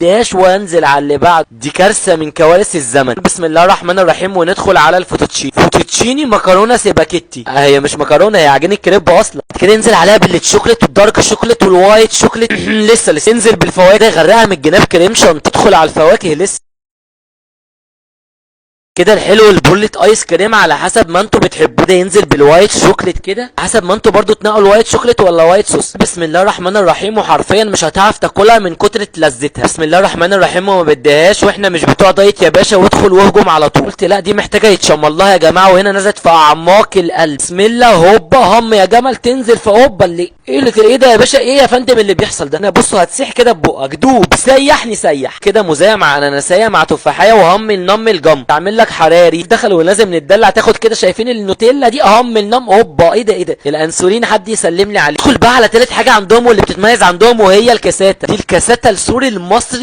بديهاش وانزل على اللي بعد. دي كارثه من كوارث الزمن. بسم الله الرحمن الرحيم وندخل على الفوتوتشيني. فوتوتشيني مكرونه سيباكيتي، هي مش مكرونه، هي عجينه كريب اصلا. كده انزل عليها بالشوكليت والدارك شوكليت والوايت شوكليت لسه انزل بالفواكه، غرقها من الجناب كريم عشان تدخل على الفواكه لسه. كده الحلو البولت ايس كريم على حسب ما انتوا بتحبوه، ده ينزل بالوايت شوكليت كده حسب ما انتوا برضو تنقوا الوايت شوكليت ولا وايت صوص. بسم الله الرحمن الرحيم، وحرفيا مش هتعرف تاكلها من كترة لذتها. بسم الله الرحمن الرحيم، وما بديهاش، واحنا مش بتوع دايت يا باشا، وادخل واهجم على طول. قلت لا دي محتاجه يتشم الله يا جماعه، وهنا نزلت في اعماق القلب. بسم الله هوبا هم يا جمل، تنزل في هوبا اللي ايه ده يا باشا، ايه يا فندم اللي بيحصل ده؟ انا بصوا هتسيح كده ببقك دوب، سيحني سيح كده، موزايه مع اناناسيه مع تفاحيه وهم النم الجم، تعمل لك حراري دخل ولازم نتدلع. تاخد كده شايفين النوتيلا دي اهم النم، هوبا ايه ده الانسولين حد يسلم لي عليه. ادخل بقى على تالت حاجه عندهم واللي بتتميز عندهم، وهي الكاساتا. دي الكاساتا السوري المصري